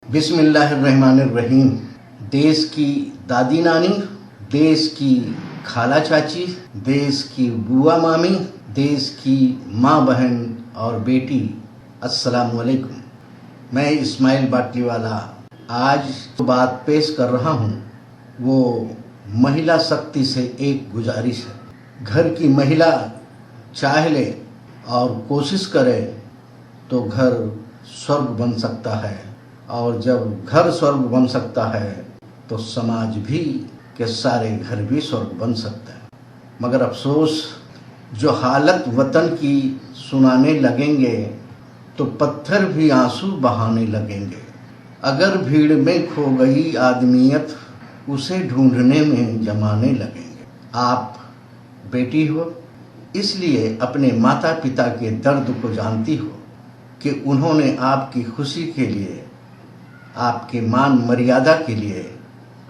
बिस्मिल्लाहिर्रहमानिर्रहीम। देश की दादी नानी, देश की खाला चाची, देश की बुआ मामी, देश की माँ बहन और बेटी, अस्सलामु अलैकुम। मैं इस्माइल बाटलीवाला आज बात पेश कर रहा हूँ। वो महिला शक्ति से एक गुजारिश है। घर की महिला चाह ले और कोशिश करे तो घर स्वर्ग बन सकता है, और जब घर स्वर्ग बन सकता है तो समाज भी के सारे घर भी स्वर्ग बन सकते हैं। मगर अफसोस, जो हालत वतन की सुनाने लगेंगे तो पत्थर भी आंसू बहाने लगेंगे। अगर भीड़ में खो गई आदमियत, उसे ढूंढने में जमाने लगेंगे। आप बेटी हो, इसलिए अपने माता पिता के दर्द को जानती हो कि उन्होंने आपकी खुशी के लिए, आपके मान मर्यादा के लिए,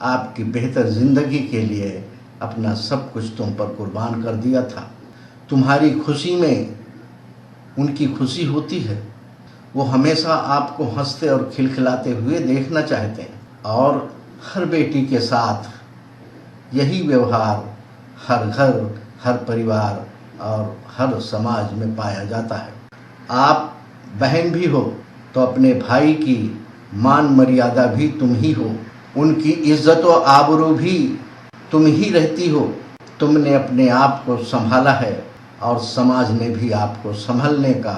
आपकी बेहतर ज़िंदगी के लिए अपना सब कुछ तुम पर कुर्बान कर दिया था। तुम्हारी खुशी में उनकी खुशी होती है। वो हमेशा आपको हंसते और खिलखिलाते हुए देखना चाहते हैं, और हर बेटी के साथ यही व्यवहार हर घर, हर परिवार और हर समाज में पाया जाता है। आप बहन भी हो तो अपने भाई की मान मर्यादा भी तुम ही हो, उनकी इज्जत व आबरू भी तुम ही रहती हो। तुमने अपने आप को संभाला है और समाज ने भी आपको संभलने का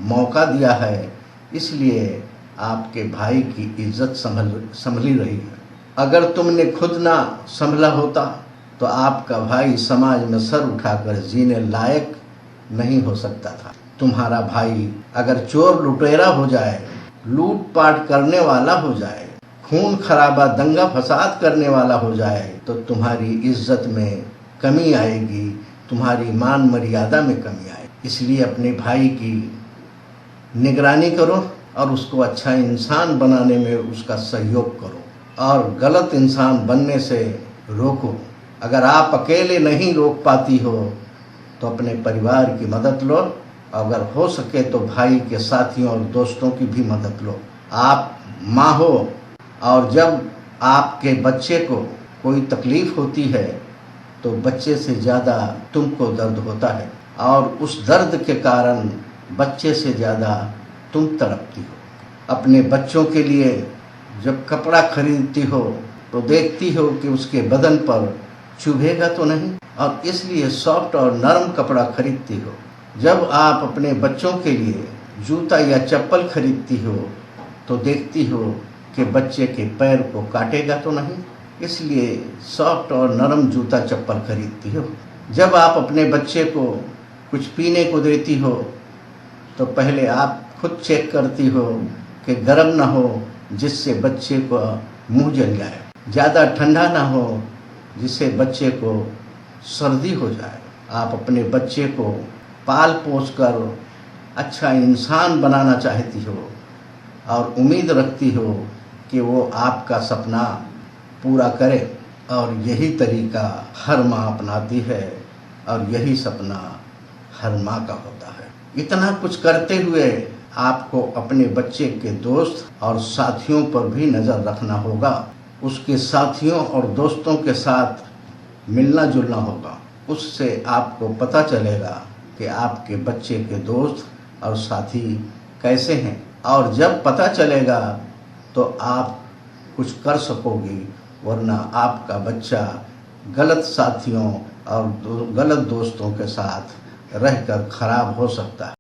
मौका दिया है, इसलिए आपके भाई की इज्जत संभली रही है। अगर तुमने खुद ना संभला होता तो आपका भाई समाज में सर उठाकर जीने लायक नहीं हो सकता था। तुम्हारा भाई अगर चोर लुटेरा हो जाए, लूटपाट करने वाला हो जाए, खून खराबा दंगा फसाद करने वाला हो जाए तो तुम्हारी इज्जत में कमी आएगी, तुम्हारी मान मर्यादा में कमी आएगी। इसलिए अपने भाई की निगरानी करो और उसको अच्छा इंसान बनाने में उसका सहयोग करो, और गलत इंसान बनने से रोको। अगर आप अकेले नहीं रोक पाती हो तो अपने परिवार की मदद लो, अगर हो सके तो भाई के साथियों और दोस्तों की भी मदद लो। आप माँ हो, और जब आपके बच्चे को कोई तकलीफ़ होती है तो बच्चे से ज़्यादा तुमको दर्द होता है, और उस दर्द के कारण बच्चे से ज़्यादा तुम तड़पती हो। अपने बच्चों के लिए जब कपड़ा खरीदती हो तो देखती हो कि उसके बदन पर चुभेगा तो नहीं, और इसलिए सॉफ्ट और नरम कपड़ा खरीदती हो। जब आप अपने बच्चों के लिए जूता या चप्पल खरीदती हो तो देखती हो कि बच्चे के पैर को काटेगा तो नहीं, इसलिए सॉफ्ट और नरम जूता चप्पल खरीदती हो। जब आप अपने बच्चे को कुछ पीने को देती हो तो पहले आप खुद चेक करती हो कि गर्म ना हो जिससे बच्चे को मुंह जल जाए, ज़्यादा ठंडा ना हो जिससे बच्चे को सर्दी हो जाए। आप अपने बच्चे को पाल पोस कर अच्छा इंसान बनाना चाहती हो और उम्मीद रखती हो कि वो आपका सपना पूरा करे, और यही तरीका हर माँ अपनाती है और यही सपना हर माँ का होता है। इतना कुछ करते हुए आपको अपने बच्चे के दोस्त और साथियों पर भी नज़र रखना होगा। उसके साथियों और दोस्तों के साथ मिलना जुलना होगा, उससे आपको पता चलेगा कि आपके बच्चे के दोस्त और साथी कैसे हैं, और जब पता चलेगा तो आप कुछ कर सकोगे, वरना आपका बच्चा गलत साथियों और गलत दोस्तों के साथ रहकर खराब हो सकता है।